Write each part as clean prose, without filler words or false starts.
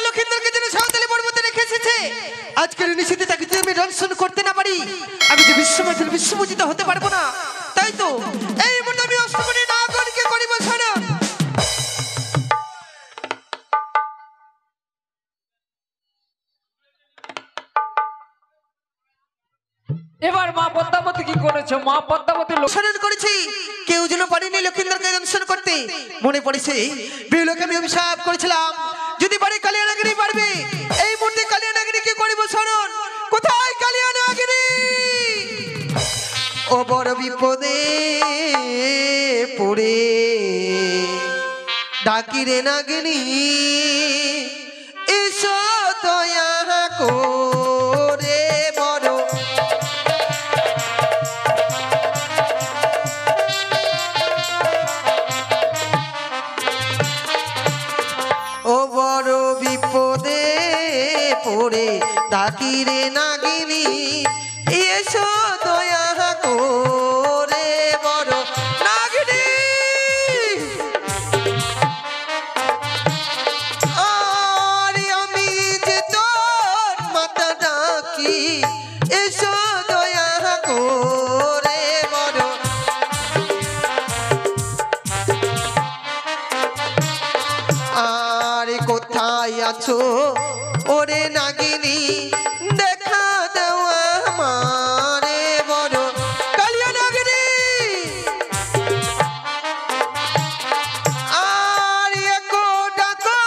লক্ষিন্দরকে যেন সাঁওতালি পর্বতে রেখে এসেছে। আজকের নিশীথে তাকে যদি আমি দর্শন করতে না পারি, আমি যে বিশ্বমাতার বিশ্বপূজিত হতে পারবো না। তাই তো এই মুহূর্তে আমি অষ্টমণি নাগরকে করিব শরণ। এবার মা পদ্মাবতী কি করেছে? মা পদ্মাবতী শরণ করেছি, কেউ যেন পারেনি লক্ষিন্দরকে দর্শন করতে। মনে পড়েছে বিহুলোকে আমি অভিশাপ করেছিলাম, যদি পারে কালিয়ানাগিরি পারবে। এই মুহূর্তে কালিয়ানাগিরিকে করিব শরণ। কোথায় কালিয়ানাগিরি? ও বড় বিপদে পড়ে ডাকি রে নাগিনী, এসো দয়া করে বড়। ও বড় বিপদে পড়ে ডাকি রে নাগিনী, এসো দয়া করে বড় নাগিনী। আরে আমি যে তোর মাতা ডাকি, এসো দয়া করে বড়। আরে কোথায় আছো ওরে নাগিনী, দেখা দাও আমারে বড়। কালিয়া নাগিনী আরে একো ডাকো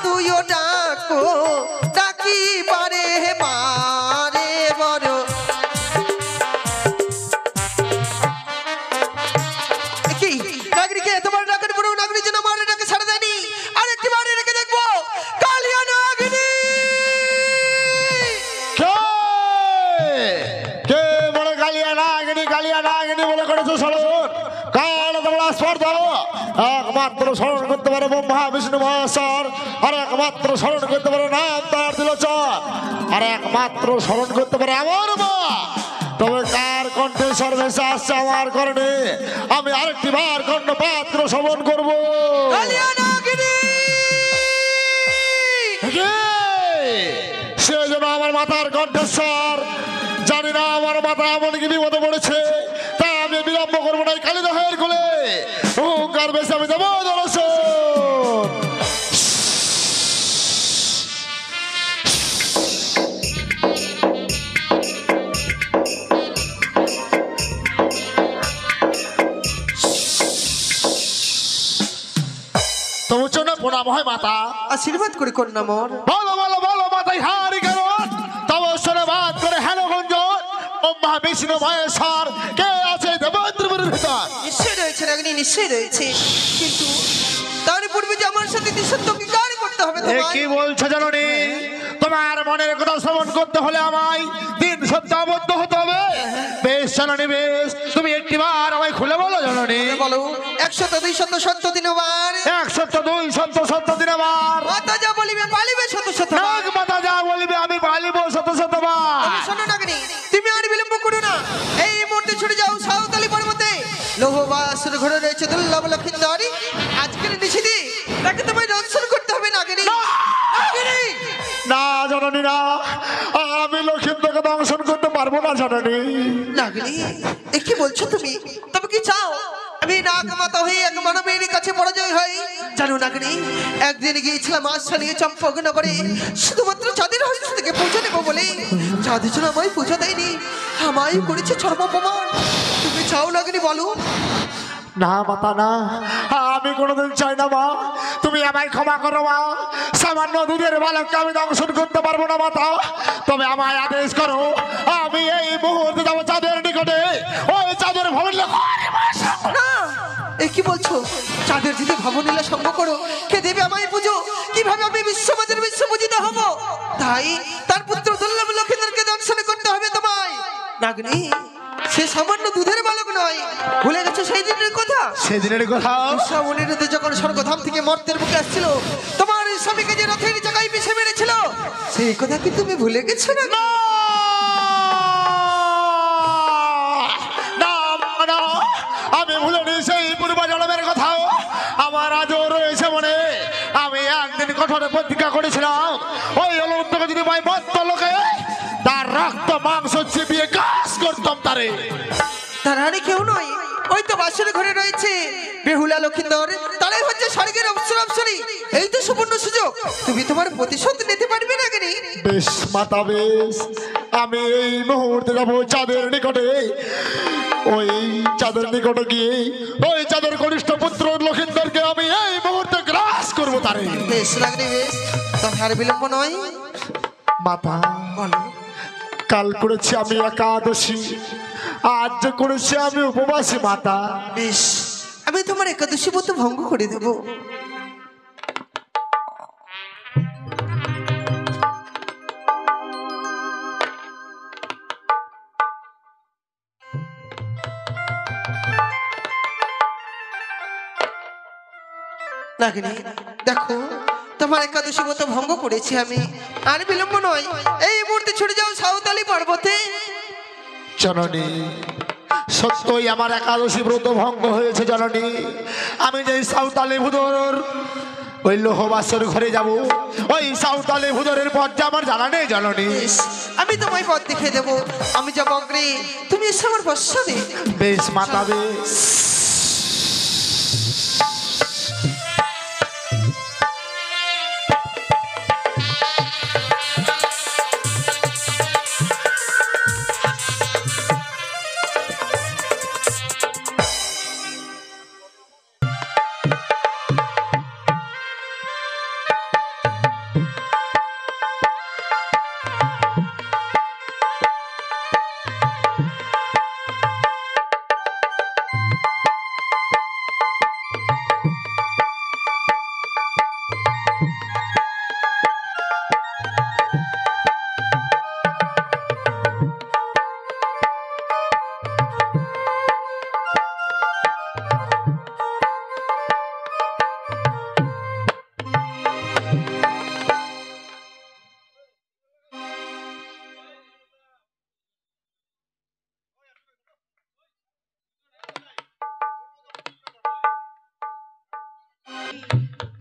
দুইও ডাকো, ডাকি পারে মারে বড়। কি নাগরিকে তোমার ডাকের পরেও নাগরিক যেন আমার ডাকে সাড়া দেয়নি। আরেকটি বারে রেখে দেখবো কালিয়া নাগিনী। কে বলে কালিয়া নাগিনী বলে করেছো স্মরণ? কাল তোমরা স্পর্ধা একমাত্র স্মরণ করতে পারে ব্রহ্মা বিষ্ণু মহেশ্বর, আর একমাত্র স্মরণ করতে পারে নাম তার দিলচর, আর একমাত্র স্মরণ করতে পারে আমার মা। তবে কার কণ্ঠে সর্বেশে আসছে আমার কারণে, আমি আরেকটি বার কর্ণপাত্র শ্রবণ করবো। কালিয়া নাগিনী সে যেন আমার মাথার কণ্ঠস্বর। জানি না আমার মাথা এমন কি বিপদে পড়েছে, তাই আমি বিলম্ব করবো না। কালী দহের কোলে হুঙ্কার বেশি আমি দেবো দর্শন। তবু চলে প্রণাম হয় মাতা। আশীর্বাদ করে কন্যা মোর। বলো বলো বলো মাতাই হারি কারণ তব বাদ করে হেলো গঞ্জন ব্রহ্মা বিষ্ণু মহেশ্বর কে আছে দেবেন্দ্রপুরের ভিতর? নিশ্চয় রয়েছে নাগিনী, নিশ্চয় রয়েছে, কিন্তু তার পূর্বে যে আমার সাথে সত্য কি কার করতে হবে তোমায়? কি বলছো জননী? তোমার মনের কথা শ্রবণ করতে হলে আমায় দিন সত্য আবদ্ধ হতে হবে। বেশ জননী বেশ, তুমি একটিবার আমায় খুলে বলো জননী। বলো 102 শত সত্য দিনবার, 102 সত্য দিনবার। মাতা যা বলিবে পালিবে শত শত। নাগ মাতা যা বলিবে আমি পালিব শত বার। শোনো নাগিনী, তুমি আর বিলম্ব করো না, এই মুহূর্তে ছুটে যাও সাঁওতালি পর্বতে। লৌহবাসের ঘরে রয়েছে দুর্লভ লক্ষিন্দরী। আজকের নিশীথে তাকে তোমায় দর্শন করতে হবে নাগিনী। নাগিনী না জননী না, আমি লক্ষিন্দরকে দংশন করতে পারবো না জননী। নাগিনী এ কি বলছো তুমি? তবে কি চাও আমি নাগ মাতা হয়ে এক মানবের কাছে পরাজয় হই? জানো নাগিনী, একদিন গিয়েছিলাম আশ্রয়ে চম্পকনগরে শুধুমাত্র চাঁদের হস্ত থেকে পুজো নেবো বলে। চাঁদ যেন আমায় পুজো দেয়নি, আমায় করেছে সর্বপমান। তুমি চাও নাগিনী বলো? না মাতা না, আমি কোনোদিন চাই না মা, তুমি আমায় ক্ষমা করো মা। সামান্য দুধের বালককে আমি দংশন করতে পারবো না মাতা, তবে আমায় আদেশ করো, আমি এই মুহূর্তে যাবো চাঁদের নিকটে, ওই চাঁদের ভবন। না এ কি বলছো? চাঁদের যদি ভবনীলা সঙ্গ করো, কে দেবে আমায় পুজো? কিভাবে আমি বিশ্বমাতার বিশ্বপূজিত হব? তাই তার পুত্র দুর্লভ লক্ষিন্দরকে দর্শন করতে হবে তোমায়। নাগিনী সে সামান্য দুধের বালক নয়, ভুলে গেছো সেই দিনের কথা? সেদিনের কথা শ্রাবণীতে যখন স্বর্গধাম থেকে মর্তের বুকে আসছিল, তোমার স্বামীকে যে রথের চাকায় পিষে মেরেছিল, সেই কথা কি তুমি ভুলে গেছো? না আমি ভুলে নি সেই পূর্ব জন্মের কথা, আমার আজও রয়েছে মনে। আমি এক একদিন কঠোর প্রতিজ্ঞা করেছিলাম ওই অলৌকিক যদি ভাই মত্ত লোকে তার রক্ত মাংস চিবিয়ে কাজ করতাম তারে। তার আরে কেউ নয়, ওই তো বাসর ঘরে রয়েছে বেহুলা লক্ষিন্দর, তারাই হচ্ছে স্বর্গের অপ্সরী। এই তো সুবর্ণ সুযোগ, তুমি তোমার প্রতিশোধ নিতে পারবে না কেন? বেশ মাতা বেশ, আমি এই মুহূর্তে যাবো চাঁদের নিকটে। ওই চাঁদের নিকটে গিয়ে ওই চাঁদের কনিষ্ঠ পুত্র লক্ষিন্দরকে আমি এই মুহূর্তে গ্রাস করবো তারে। বেশ লাগবে, বেশ, তবে আর বিলম্ব নয়। মাতা বলো। কাল করেছি আমি একাদশী, আজ যে করেছি আমি উপবাসী মাতা। বেশ, আমি তোমার একাদশী ব্রত ভঙ্গ করে দেব। নাগিনী দেখো, তোমার একাদশী ব্রত ভঙ্গ করেছি আমি, আর বিলম্ব নয়, এই মুহূর্তে ছুটে যাও সাঁওতালি পর্বতে। জননী সত্যই আমার একাদশী ব্রত ভঙ্গ হয়েছে জননী। আমি যে সাঁওতালি ভুদর ওই লোহবাসর ঘরে যাব, ওই সাঁওতালি ভুদরের পথটা আমার জানা নেই জননী। বেশ, আমি তোমায় পথ দেখিয়ে দেবো, আমি যাবো অগ্রে, তুমি এসে আমার পশ্চাতে। বেশ মাতা বেশ।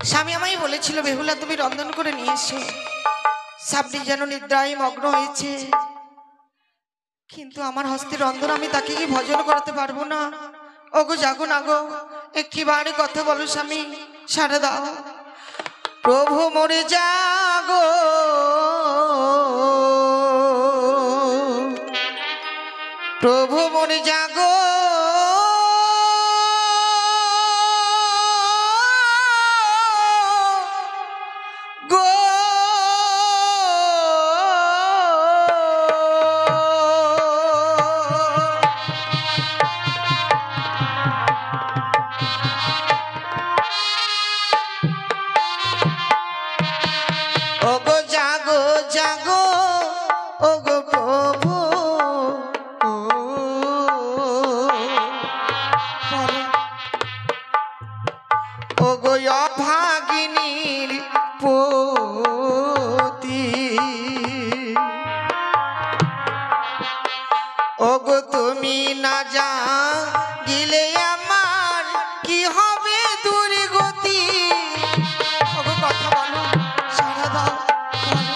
স্বামী আমায় বলেছিল বেহুলা তুমি রন্ধন করে নিয়ে এসো, সামনে যেন নিদ্রায় মগ্ন হয়েছে, কিন্তু আমার হস্তে রন্ধন আমি তাকে কি ভজন করাতে পারবো না। ওগো জাগো না গো, একবারে কথা বলো স্বামী, সাড়া দাও। প্রভু মোরে জাগো, প্রভু মোরে জাগো, ওগো জাগো জাগো, ওগো প্রভু, ওগো অভাগিনীর পতি, ওগো তুমি না যা গিলে আমার কি হবে দুর্গতি। ওগো কথা বলো, সাড়া দাও, বলো।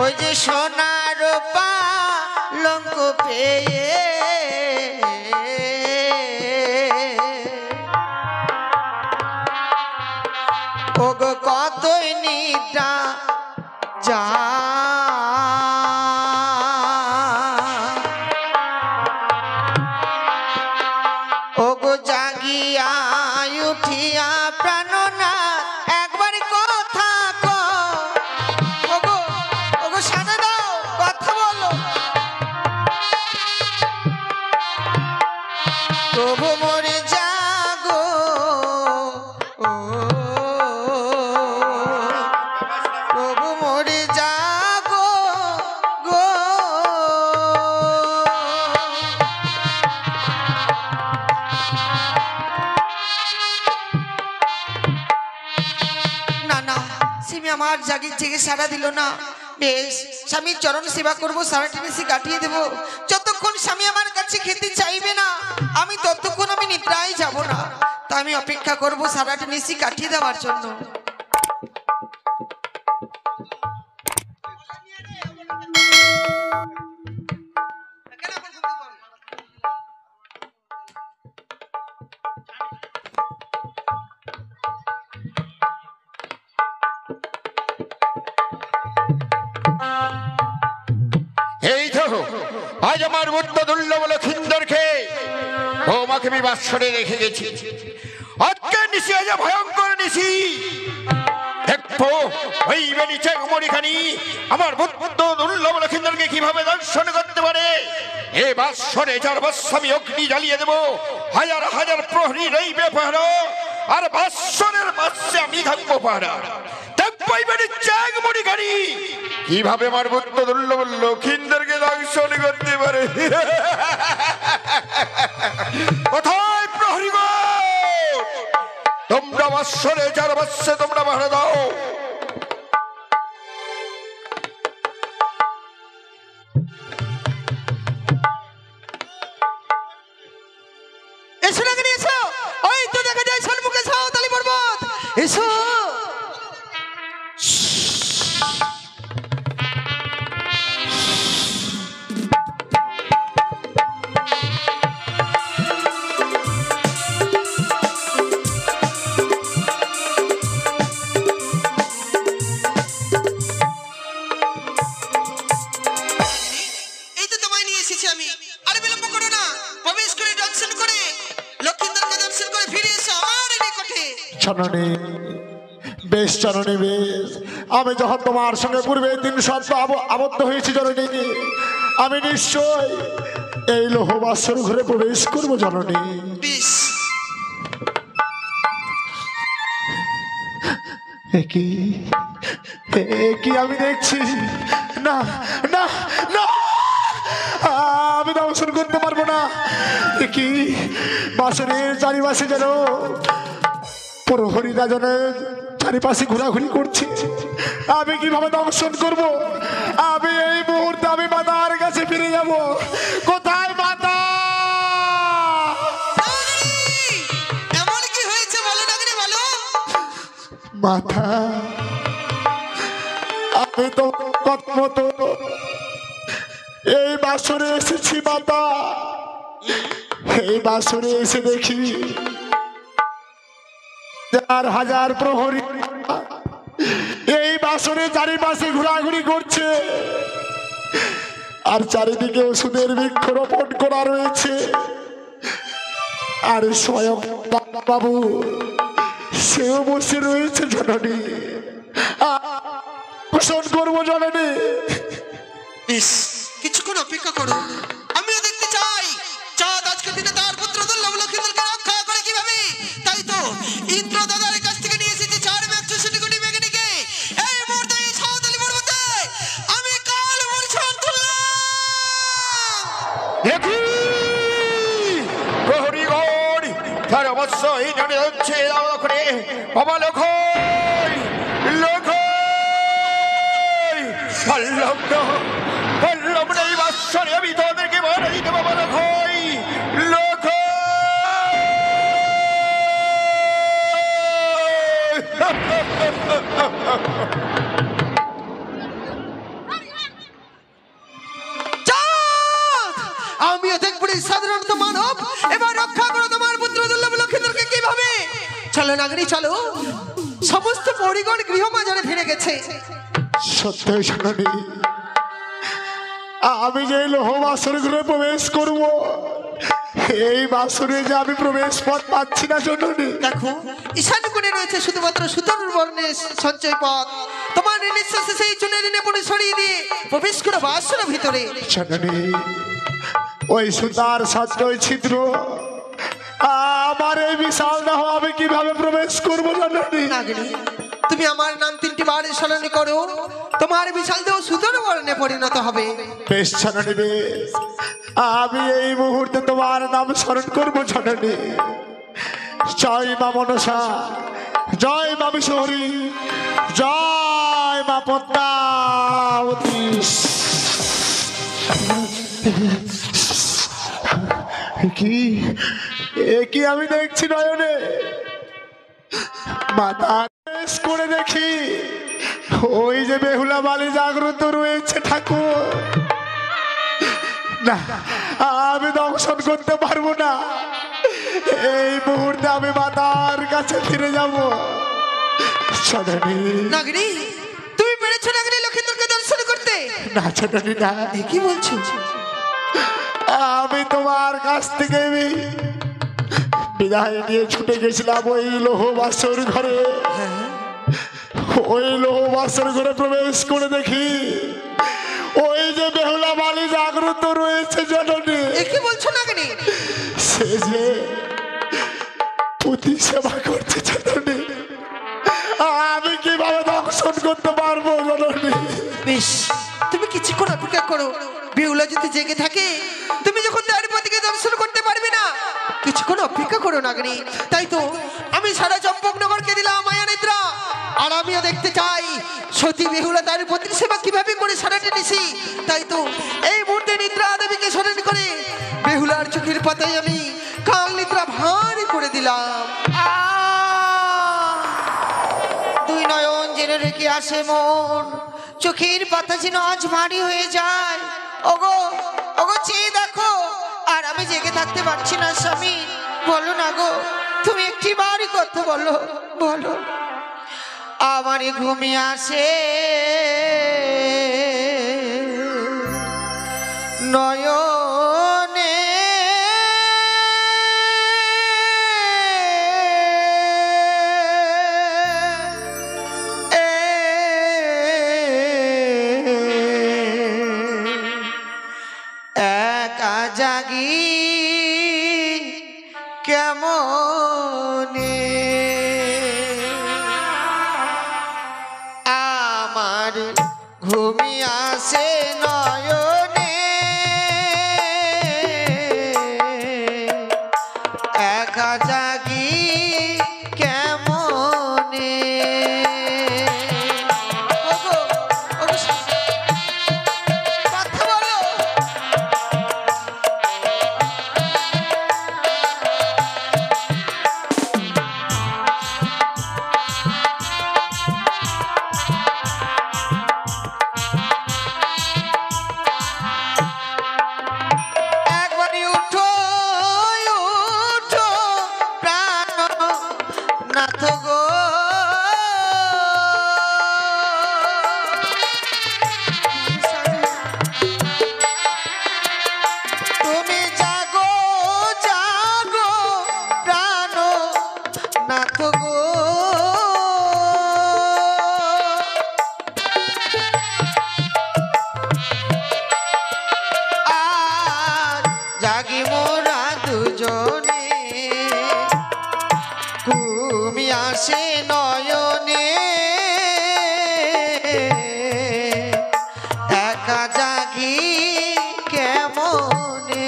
ওই যে সোনার পালঙ্ক পেয়ে ওগো কতই নিদ্রা যা, ওগো জাগিয়া উঠিয়া প্রাণনা একবার কথা কও। ওগো ওগো সাড়া দাও, কথা বলো। প্রভু মোরে জাগো, ও প্রভু মোরে জাগো গো। না না, সিমি আমার জাগি জেগে সারা দিল না। বেশ, স্বামীর চরণ সেবা করবো, সারাটি বেশি কাটিয়ে দেবো। যতক্ষণ স্বামী আমার কাছে খেতে চাইবে না আমি ততক্ষণ আমি নিদ্রায় যাব না। আমি অপেক্ষা করব সারাটা নিশি কাটিয়ে দেওয়ার জন্য। এই তো আজ আমার বুদ্ধ দুর্লভ লক্ষিন্দরকে বৌমাকে আমি বাসরে রেখে গেছি। আজকে নিশি আজ ভয়ঙ্কর নিশি। দেখো ওই বেনিচে মরিখানি আমার বুদ্ধ দুর্লভ লক্ষিন্দরকে কিভাবে দর্শন করতে পারে। এ বাসরে 4 বৎসর আমি অগ্নি জ্বালিয়ে দেবো, হাজার হাজার প্রহরী রইবে পাহারা, আর বাসরের মাসে আমি থাকবো পাহারা। কিভাবে আমার বুদ্ধ দুর্লভ লক্ষিন্দরকে দর্শন করতে পারে। কোথায় প্রহরীগণ? তোমরা বাসরে 4 বৎসর তোমরা পাহারা দাও। এসো নাগিনী এসো, ওই তো দেখা যায় সম্মুখে সাঁওতালি পর্বত। এসো জননী, বেশ জননী বেশ। আমি যখন তোমার সঙ্গে পূর্বে 3 শব্দ আবদ্ধ হয়েছি জননী, আমি নিশ্চয় এই লোহবাসর ঘরে প্রবেশ করবো জননী। কি আমি দেখছি? না না না, আমি দর্শন করতে পারবো না। কি বাসনের চারিপাশে যেন প্রহরীরা যেন চারিপাশে ঘোরাঘুরি করছে। আমি কিভাবে দর্শন করব? আমি এই মুহূর্তে আমি মাতার কাছে ফিরে যাব। কোথায় মাতা? এমন কি হয়েছে বলো নাগিনী বলো। মাতা, আমি তো কতমতো এই বাসরে এসেছি মাতা। এই বাসরে এসে দেখি 4,000 প্রহরী এই বাসরে চারিপাশে ঘোরাঘুরি করছে, আর চারিদিকে ওষুধের বৃক্ষরোপণ করা রয়েছে। আর স্বয়ং বাবু সেও বসে রয়েছে জননী। পোষণ করবো জননী। কিছুক্ষণ অপেক্ষা করো, আমিও দেখতে চাই চাঁদ আজকের দিনে তার পুত্র দুর্লভ লক্ষিন্দরকে রক্ষা করে কিভাবে। তাই তো ইন্দ্র দাদার কাছ থেকে নিয়ে এসেছি 4 মেঘচূর্ণী কোটি মেঘিনীকে। এই মুহূর্তে এই সাঁওতালি পর্বতে আমি কাল বর্ষণ তুললাম। দেখি প্রহরীগণ 4 বৎসর এই জানে হচ্ছে করে বাবা লক্ষই লক্ষই পল্লব এই বাসরে আমি তোদেরকে মারা দিতে বাবা লক্ষই লক্ষই। আমিও দেখবো সাধারণত মানব, এবার রক্ষা করো তোমার পুত্র দুর্লভ লক্ষিন্দরকে কিভাবে। চলো নাগিনী চলো, সমস্ত পরিগণ গৃহমাঝারে ফিরে গেছে। সত্যি জননী, আমি যে লোহ বাসর ঘরে প্রবেশ করব, এই বাসরে যে আমি প্রবেশ পথ পাচ্ছি না জননী। দেখো ঈশান কোণে রয়েছে শুধুমাত্র সুতর বর্ণের সঞ্চয় পথ। তোমার নিঃশ্বাসে সেই চুনের নেপনে সরিয়ে দিয়ে প্রবেশ করো বাসর ভিতরে। জননী, ওই সুতার সঞ্চয় ছিদ্র আমার এই বিশাল দেহ আমি কিভাবে প্রবেশ করবো জননী? নাগিনী, তুমি আমার নাম 3টি বার স্মরণ করো, তোমার বিশাল দেহ সুতর বর্ণে পরিণত হবে। বেশ জননী বেশ, আমি এই মুহূর্তে তোমার নাম স্মরণ করবো জননী। জয় মা মনসা, জয় মা বিশ্বহরী, জয় মা পদ্মাবতী। কি আমি দেখছি নয়নে? মাথা বেশ করে দেখি ওই যে বেহুলা বালি জাগ্রত রয়েছে ঠাকুর। না, আমি দংশন করতে পারবো না। এই মুহূর্তে আমি মাতার কাছে ফিরে যাব। সদনী নাগিনী, তুমি পেরেছো নাগিনী লক্ষিন্দরকে দর্শন করতে? না সদনী না, এ কি বলছো? আমি তোমার কাছ থেকে বিদায় নিয়ে ছুটে গেছিলাম ওই লোহ বাসর ঘরে। ওই লোহ বাসর ঘরে প্রবেশ করে দেখি ওই যে বেহুলা বালি জাগ্রত রয়েছে জননী। এ কি বলছো নাগিনী? সে যে পুঁতি সেবা করছে জননী। আমি কিভাবে দর্শন করতে পারবো জননী? বেশ, তুমি কিছুক্ষণ অপেক্ষা করো। বেহুলা যদি জেগে থাকে, তুমি যখন দ্বারপতিকে দর্শন করতে পারবে না, কিছুক্ষণ অপেক্ষা করো নাগিনী। তাই তো আমি সারা চম্পকনগরকে দিলাম মায়া নিদ্রা। আর আমিও দেখতে চাই সতী বেহুলা দ্বারপতির সেবা কিভাবে করে সারাটি নিশি। তাই তো এই মুহূর্তে নিদ্রা দেবীকে স্মরণ করে বেহুলার চোখের পাতায় আমি কাল নিদ্রা ভারী করে দিলাম। দুই নয়ন জেনে রেখে আসে মন, চোখের পাতা যেন আজ ভারী হয়ে যায়। ওগো ওগো চেয়ে দেখো, আর আমি জেগে থাকতে পারছি না স্বামী। বলো না গো, তুমি একটি বারই কথা বলো, বলো। আমারই ঘুমিয়ে আসে নয়নে, একা জাগি কেমনে, আমার ঘুমিয়ে আসে নয়নে, একা জাগি কেমনে। ওগো, ওগো, কথা বলো। একবারই উঠো উঠো প্রাণনাথ গো, তুমি জাগো জাগো প্রাণনাথ গো। আর জাগি মোরা দুজনে, ঘুমি আসে নয়নে, একা জাগি কেমনে।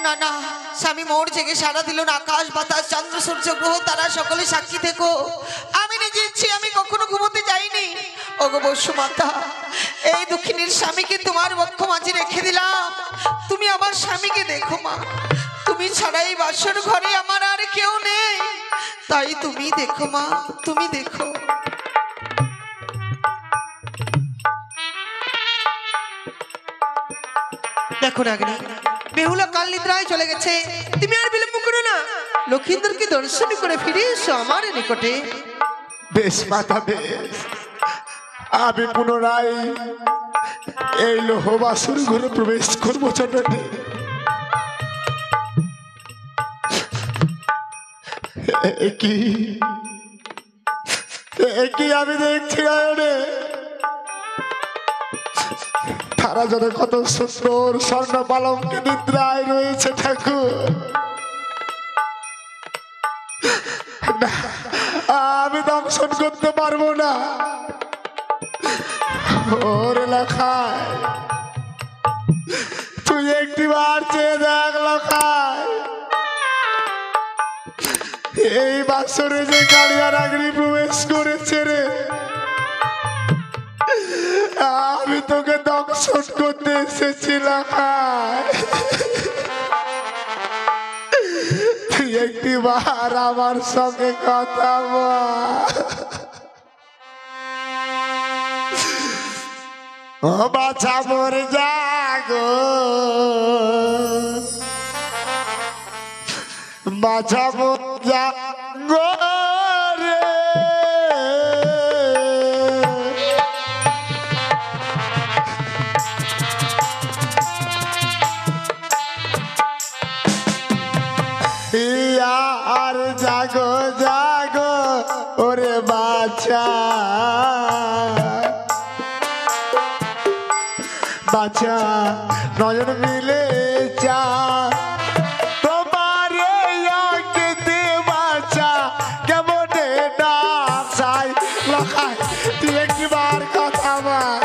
না না, স্বামী মোর জেগে সারা দিল না। আকাশ বাতাস চন্দ্র সূর্য গ্রহ তারা সকলে সাক্ষী থেকো, আমি নিজে ইচ্ছে আমি কখনো ঘুমোতে যাইনি। ওগো বসু মাতা, এই দুঃখিনীর স্বামীকে তোমার বক্ষ মাঝে রেখে দিলাম। তুমি আমার স্বামীকে দেখো মা, তুমি ছাড়া এই বাসর ঘরে আমার আর কেউ নেই। তাই তুমি দেখো মা, তুমি দেখো। দেখো নাগিনী, বেহুলা কাল নিদ্রায় চলে গেছে। তুমি আর বিলম্ব করো না, লক্ষিন্দরকে দর্শন করে ফিরে এসো আমার নিকটে। বেশ মাতা বেশ, আমি পুনরায় এই লোহ বাসর ঘরে প্রবেশ করবো জননী। কি আমি দেখছি নয়নে, তারা যেন কত সুন্দর স্বর্ণ পালঙ্কে নিদ্রায় রয়েছে ঠাকুর। না, আমি দংশন করতে পারবো না। ওর লেখায় তুই তুই একটি বার চেয়ে দেখ লখাই, এই বাসরে যে কালিয়া নাগিনী প্রবেশ করেছে রে, আমি তোকে দর্শন করতে এসেছি লখাই। তুই একটি বার আমার সঙ্গে কথা বল। ও বাছা মোর জাগো, বাছা মোর জাগো রে, আর জাগো জাগো ওরে বাছা, বাছা নয়ন মিলে চা তোমার কেতে বাছা কেমনে ডাকাই লখাই। তুই একবার কথা বল।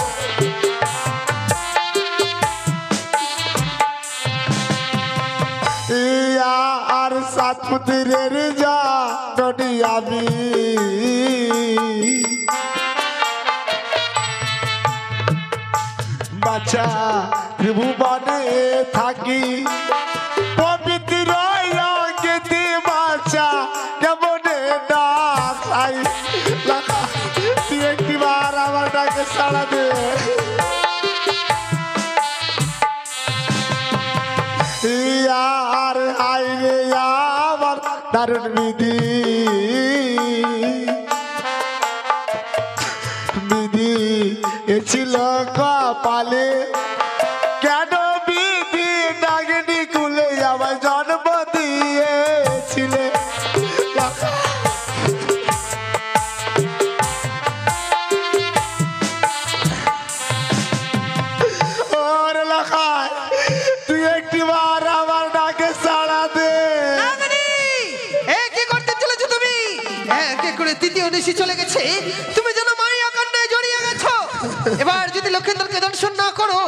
আর সাত পুত্রের যা ননি আমি, বাছা ত্রিভুবনে থাকি পবিত্র কেতে বাছা কেমনে ডাকাই লখাই। তুই একবার আমার ডাকে সাড়া দে। আর আইরে আমার দারুণ বিধি, বিধি এছিল কপালে, কেন বিধি নাগিনী কুলে আমার জন্ম দিয়েছিলে। ওরে লখাই তুই একটি বার আমার ডাকে সাড়া দে। নাগিনী, এ কি করতে চলেছো তুমি? এক এক করে তৃতীয় নিশি চলে গেছে, তুমি যেন মায়া কান্নায় জড়িয়ে গেছো। এবার যদি লক্ষেন্দ্রকে দর্শন না করো,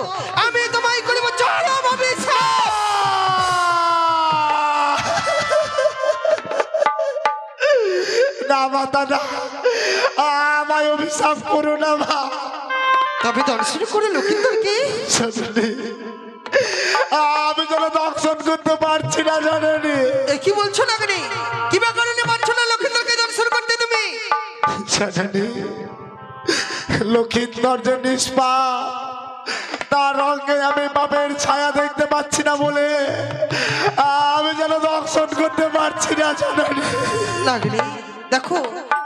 আমি তোমায় করিব চরম অভিশাপ। না মাতা না, আমায় অভিশাপ করো না মা। তবে দর্শন করে লক্ষেন্দ্রকে জাননি, আমি যেন দর্শন করতে পারছি না জানি। এ কি বলছো নাগিনী? কিবা কারণে পারছো না লক্ষেন্দ্রকে দর্শন করতে তুমি? জানি লক্ষিন্দর যে নিষ্পাপ, তার রঙে আমি বাপের ছায়া দেখতে পাচ্ছি না বলে আমি যেন দর্শন করতে পারছি না জানি। নাগিনী দেখো,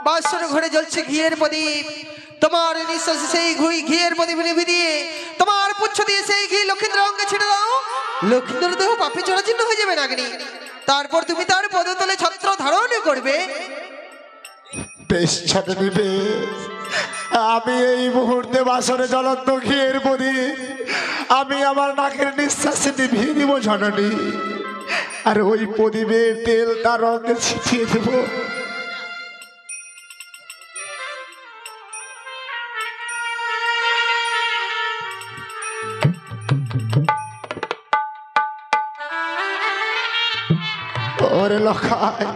বাসর ঘরে জ্বলছে ঘিয়ের প্রদীপ, তোমার নিঃশ্বাসে সেই ঘিয়ের প্রদীপ নিভে দিয়ে তোমার পুচ্ছ দিয়ে সেই ঘি লক্ষেন্দ্র অঙ্গে ছেড়ে দাও। লক্ষেন্দ্র দেহ পাপে জরাজীর্ণ হয়ে যাবে নাগিনী, তারপর তুমি তার পদতলে ছত্র ধারণ করবে। বেশ ছাড়ে নিবে, আমি এই মুহূর্তে বাসরে জ্বলন্ত ঘিয়ের প্রদীপ আমি আমার নাকের নিঃশ্বাসে নিভিয়ে দিব জননী, আর ওই প্রদীপের তেল তার রঙে ছিটিয়ে দেব। ওরে লখাই,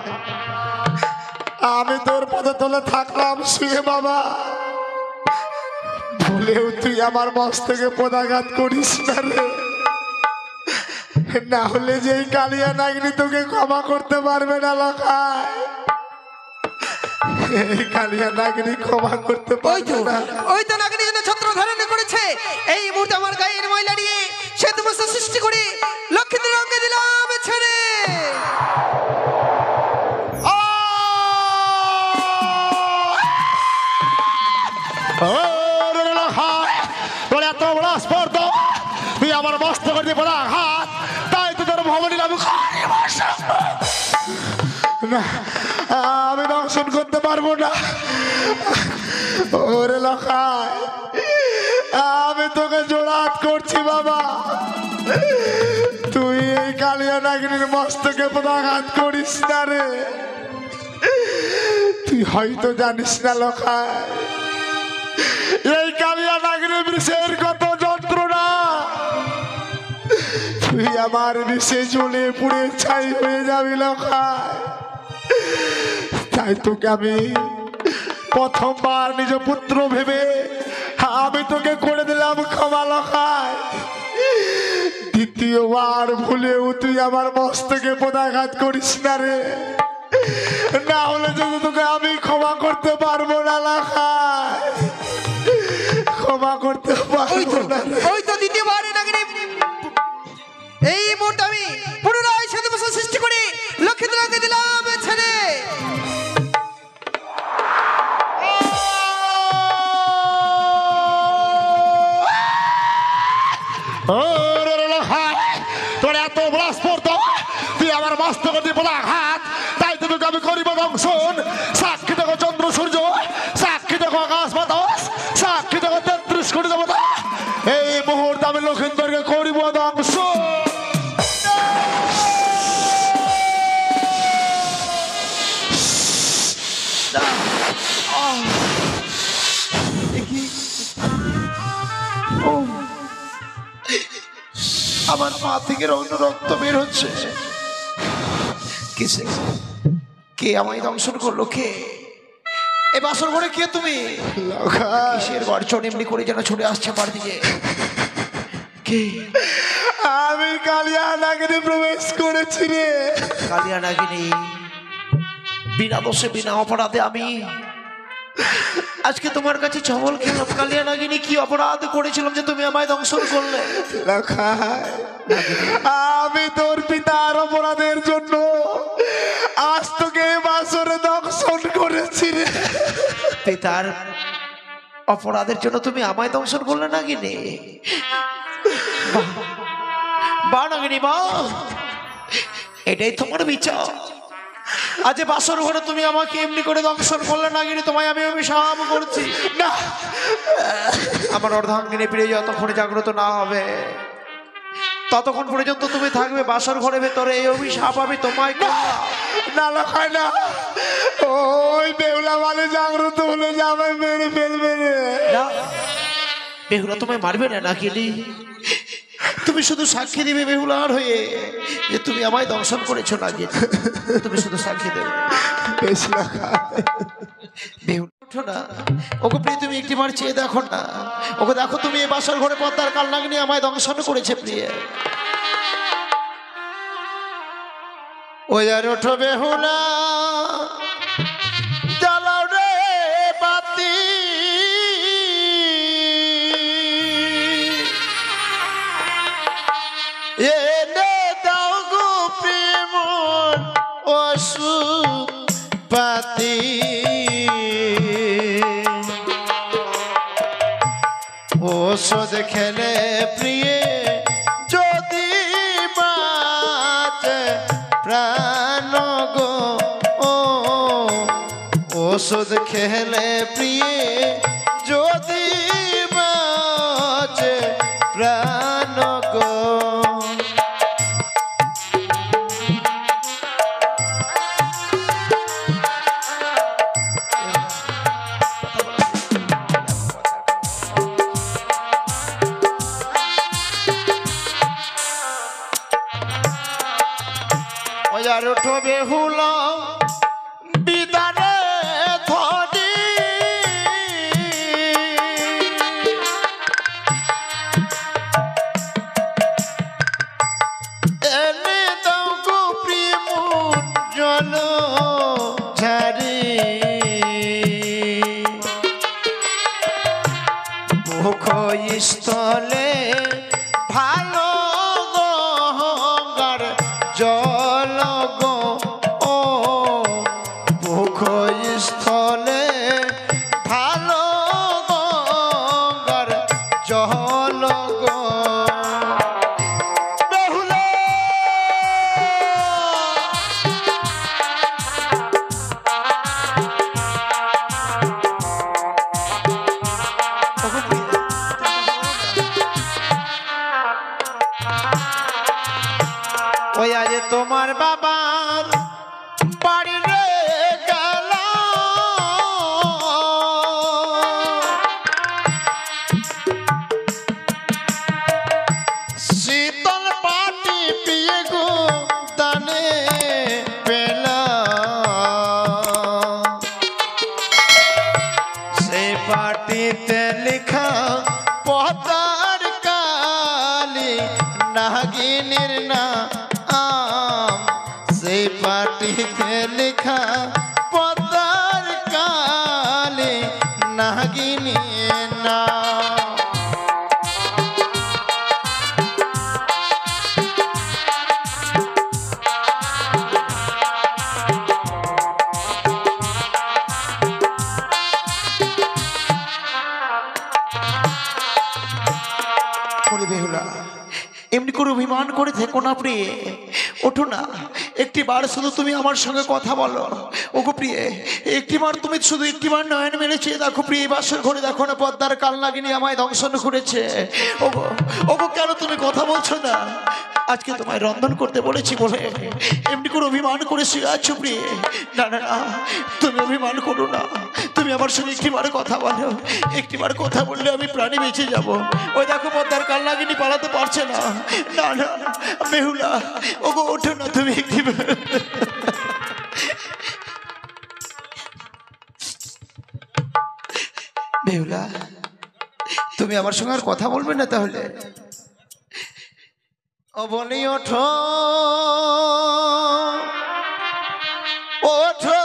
আমি তোর পদতলে থাকলাম শুয়ে বাবা, ভুলেও তুই আমার মস্তকে পদাঘাত করিস না রে, না হলে যে কালিয়া নাগিনী তোকে ক্ষমা করতে পারবে না লখাই। এই কালিয়া নাগিনী ক্ষমা করতে পারবে না। ওই তো নাগিনী যেন ছত্র ধারণ করেছে। এই মুহূর্তে আমার গায়ের ময়লা নিয়ে সে তোমার সৃষ্টি করে লক্ষেন্দ্রের অঙ্গে দিলাম ছেড়ে। তোর এত বড় স্পর্ধা, তুই আমার মস্তক দিয়ে পড়া হাত, তাই তো তোর ভবনী না, আমি দর্শন করতে পারবো না। ওরে লখাই, আমি তোকে জোড়াত করছি বাবা, তুই এই কালিয়া নাগিনীর মস্তকে পদাঘাত করিস না রে। তুই হয়তো জানিস না লখাই, এই কালিয়া নাগিনী বিষের কত যন্ত্রণা তুই আমার বিষে জ্বলে পুড়ে ছাই হয়ে যাবি লখাই। তাই তোকে আমি প্রথমবার নিজ পুত্র ভেবে আমি তোকে করে দিলাম ক্ষমা লখাই। দ্বিতীয়বার ভুলেও তুই আমার মস্তকে পদাঘাত করিস না রে, না হলে যদি তোকে আমি ক্ষমা করতে পারবো না লখাই, ক্ষমা করতে পারবো না। ওই তো দ্বিতীয়বারে নাগিনী এই মুহূর্তে আমি পুনরায় সাধু ভাষা সৃষ্টি করে লক্ষ্মীদেরকে দিলাম ছেড়ে। তোর এত বড় স্পর্ধা, তুই আমার মস্তকে দিয়ে পদাঘাত, তাই তোকে আমি করিব দংশন। সাক্ষী দেখো চন্দ্র সূর্য, সাক্ষী দেখো আকাশ বাতাস, সাক্ষী দেখো 33 কোটি দেবতা, এই মুহূর্তে আমি লক্ষিন্দরকে করিব দংশন। আমার পা থেকে রক্ত বের হচ্ছে। কিসে কে আমায় দংশন করলো? কে এ বাসর ঘরে? কে তুমি? কিসের গর্জন এমনি করে যেন ছুটে আসছে আমার দিকে? কে? আমি কালিয়া নাগিনী প্রবেশ করেছি রে। কালিয়া নাগিনী? বিনা দোষে বিনা অপরাধে আমি আজকে তোমার কাছে ছবল খেলাম। কালিয়া নাগিনী কি অপরাধ করেছিলাম যে তুমি আমায় দংশন করলে? আমি তোর পিতার অপরাধের জন্য আজ তোকে বাসরে দংশন করেছি রে। পিতার অপরাধের জন্য তুমি আমায় দংশন করলে নাগিনী? বা নাগিনী বা, এটাই তোমার বিচার? আজ বাসর ঘরে তুমি আমাকে এমনি করে দংশন করলে নাগিনী, তোমায় আমি অভিশাপ করছি। না, আমার অর্ধাঙ্গিনী প্রিয় যতক্ষণ জাগ্রত না হবে ততক্ষণ পর্যন্ত তুমি থাকবে বাসর ঘরের ভেতরে। এই অভিশাপ আমি তোমায় করলাম। না লখাই না, ওই বেহুলা মানে জাগ্রত হলে যাবে মেরে ফেলবে রে। না, বেহুলা তোমায় মারবে না নাগিনী, তুমি শুধু সাক্ষী দিবে বেহুলার হয়ে যে তুমি আমায় দংশন করেছো নাগিনী। তুমি শুধু সাক্ষী দেবে। বেহুলা না, ওকে প্রিয় তুমি একটিবার চেয়ে দেখো না, ওকে দেখো তুমি এই বাসার ঘরে পদ্মার কাল নাগিনী আমায় দংশন করেছে প্রিয়। ওই আর ওঠো বেহুলা, জ্বালাও রে বাতি, এনে দাও গো প্রেম ওষুধ পাতি, ওষুধ খেলে প্রিয়ে যদি বাঁচে প্রাণ গো, ওষুধ খেলে প্রিয়ে যদি বাঁচে প্রাণ গো। ওয়ার ওঠো বেহুলা বিদারে ধরি, এনে দাও গো প্রেম জল ঝারি, মুখ স্থলে ভালো গঙ্গার জল গো, ও মুখ স্থলে ভালো গঙ্গার জল গো। বেহুলা ওই আজ তোমার বাবার বাড়ি রে গেল, শীতল পাটি নাগিনীর নাম সেই পাটিতে লেখা পদ্মার কালে নাগিনীর নাম। বেহুলা এমনি করে অভিমান করে থেকো না প্রিয়ে, ওঠো না, একটিবার শুধু তুমি আমার সঙ্গে কথা বলো। ওগো প্রিয়ে, একটিবার তুমি শুধু একটিবার নয়ন মেলে চেয়ে দেখো প্রিয়ে, বাসর ঘরে দেখো না পদ্মার কাল নাগিনী আমায় দংশন করেছে। ওগো ওগো কেন তুমি কথা বলছো না? আজকে তোমায় রন্ধন করতে বলেছি বলে এমনি করে অভিমান করে শুয়ে আছো প্রিয়ে। না না না, তুমি অভিমান করো না, তুমি আমার সঙ্গে একটিবার কথা বলো। একটিবার কথা বললে আমি প্রাণী বেঁচে যাব। ওই দেখো পদ্মার কাল নাগিনী পালাতে পারছে না। না না বেহুলা, ওগো ওঠো না তুমি একটিবার। বেহুলা তুমি আমার সঙ্গে আর কথা বলবে না তাহলে? ও বলি ওঠো ওঠো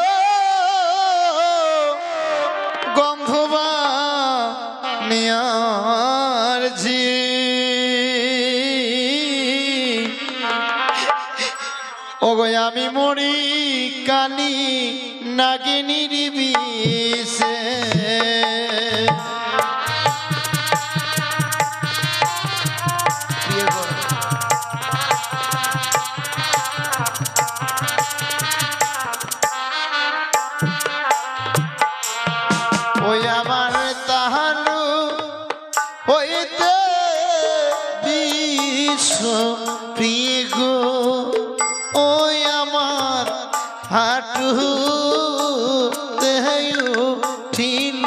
গন্ধবা নিয়ার জি, ওগো আমি মরি কালি নাগিনীর বিষে। ওই আমার তাহানু হইতে বিশ্ব প্রিয় গো, ওই আমার হাঁটু দেহ ঠিল।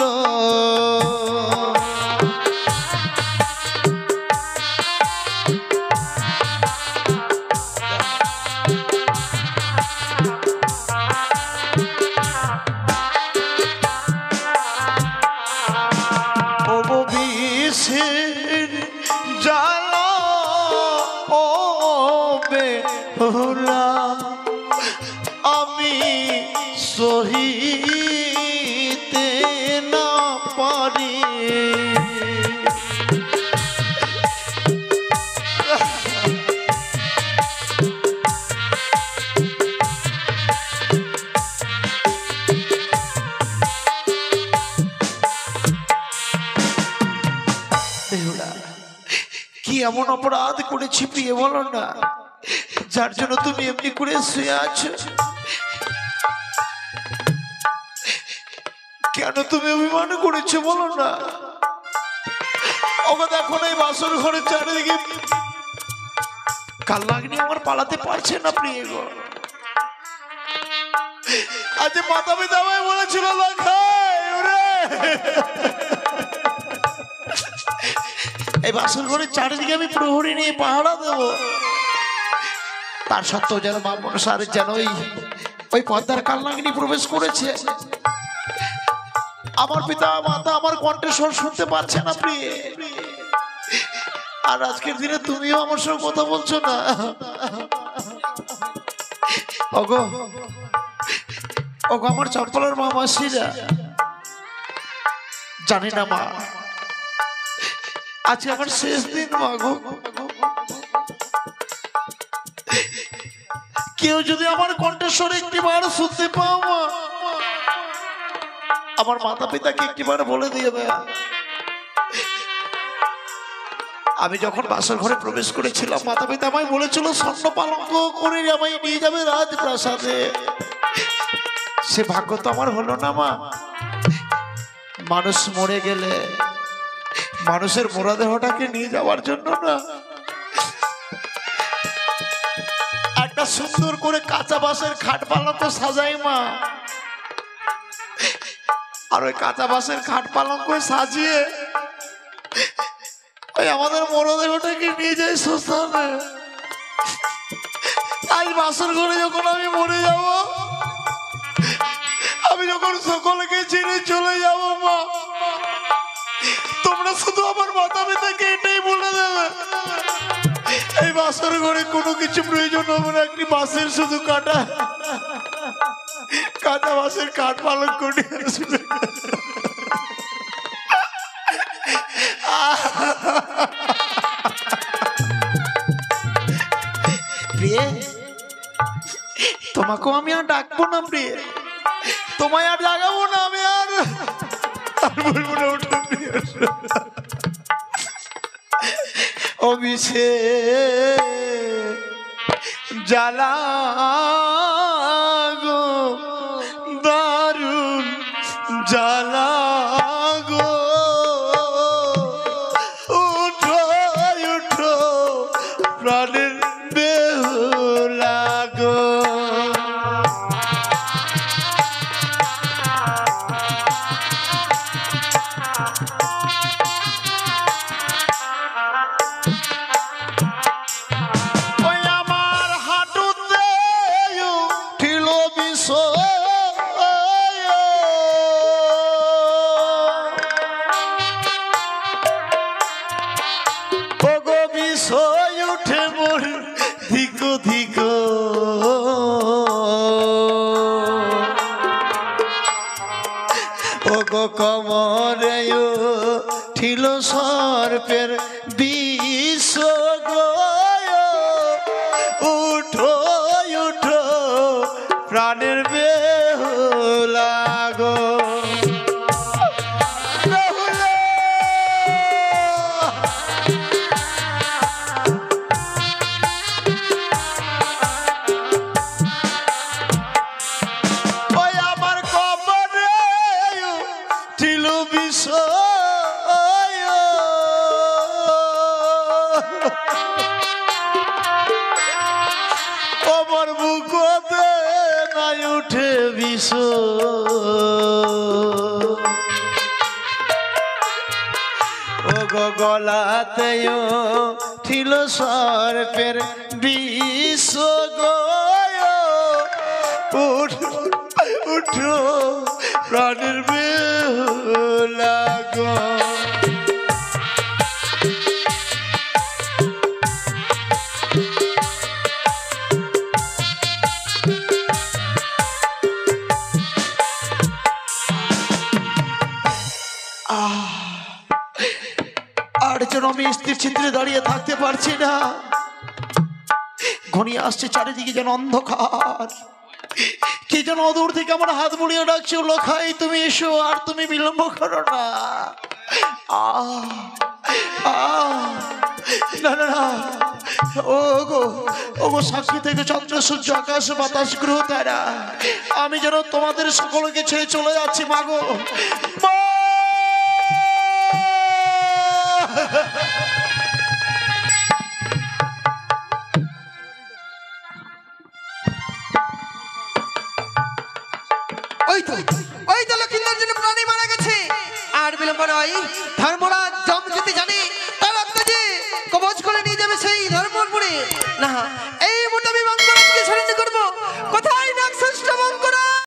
জালা ও বেহুলা আমি সহিতে না পারি। কি এমন অপরাধ করেছি প্রিয় বলো না, যার জন্য তুমি এমনি করে শুয়ে আছো? কেন তুমি অভিমান করেছো বলো না? ওকে দেখো না এই বাসর ঘরের চারিদিকে কাল নাগিনী আমার পালাতে পারছে না প্রিয় গো। আজ মাতা পিতা আমায় বলেছিল এই বাসর ঘরের চারিদিকে আমি প্রহরী নিয়ে পাহারা দেব। তার সত্ত্বেও যেন মা মনসার যেন ওই পদ্মার কাল নাগিনী প্রবেশ করেছে। আমার পিতা মাতা আমার কণ্ঠস্বর শুনতে পাচ্ছে না প্রিয়ে। আর আজকের দিনে তুমিও আমার সঙ্গে কথা বলছো না। ওগো ওগো আমার চম্পলার মা মাসিরা, জানি না মা আজকে আমার শেষ দিন মা গো। কেউ যদি আমার কণ্ঠস্বর একটিবার শুনতে পাও মা, আমার মাতা পিতাকে একটিবার বলে দিয়ে দেয়। আমি যখন বাসর ঘরে প্রবেশ করেছিলাম মাতা পিতা আমায় বলেছিল স্বর্ণ পালঙ্ক করে আমায় নিয়ে যাবে রাজপ্রাসাদে। সে ভাগ্য তো আমার হলো না মা। মানুষ মরে গেলে মানুষের মরদেহটাকে নিয়ে যাওয়ার জন্য না, একটা সুন্দর করে কাঁচা বাঁশের খাট পালঙ্ক সাজাই মা। আর ওই কাঁচা বাঁশের খাট পালঙ্ক সাজিয়ে ওই আমাদের মরদেহটাকে নিয়ে যাই শ্মশানে। আজ বাসর ঘরে যখন আমি মরে যাব, আমি যখন সকলকে ছেড়ে চলে যাব মা, তোমরা শুধু আমার মাতা পিতাকে এটাই বলে দেবে এই বাসর ঘরে কোনো কিছু প্রয়োজন হবে না, একটি বাঁশের শুধু কাটা কাটা বাঁশের কাঠ পালন করে আসবে। প্রিয়ে, তোমাকেও আমি আর ডাকবো না প্রিয়ে, তোমায় আর জাগাবো না, আমি আর বলবো না ওঠো প্রিয়ে। অভিষে জ্বালা গো দারুণ জ্বালা গো, উঠো উঠো প্রাণের বেহুলা গো। কমরে ঠিল সর্পের বিষ গো, উঠো উঠো প্রাণের বেহুলা গো। আমার বুকতে নাই উঠে বিষ, ও গো গলাতেও ঠিল সর্পের বিষ গো, উঠো উঠো প্রাণের বেহুলা গো। আর যেন আমি স্থির চিত্রে দাঁড়িয়ে থাকতে পারছি না, ঘনিয়ে আসছে চারিদিকে যেন অন্ধকার, কে যেন অদূর থেকে আমার হাত মুড়িয়ে ডাকছে, লোখাই তুমি এসো, আর তুমি বিলম্ব করো না। না না না, ও গো সাক্ষী থেকে চন্দ্র সূর্য আকাশ বাতাস গ্রহ তারা, আমি যেন তোমাদের সকলকে ছেড়ে চলে যাচ্ছি মাগো। ওই তো লক্ষিন্দর জন্য প্রাণী মারা গেছে, আর বিলম্ব নয়, ধর্মরাজ জম যদি জানে তার আত্মা যে কবচ করে নিয়ে যাবে সেই ধর্মপুরে। না,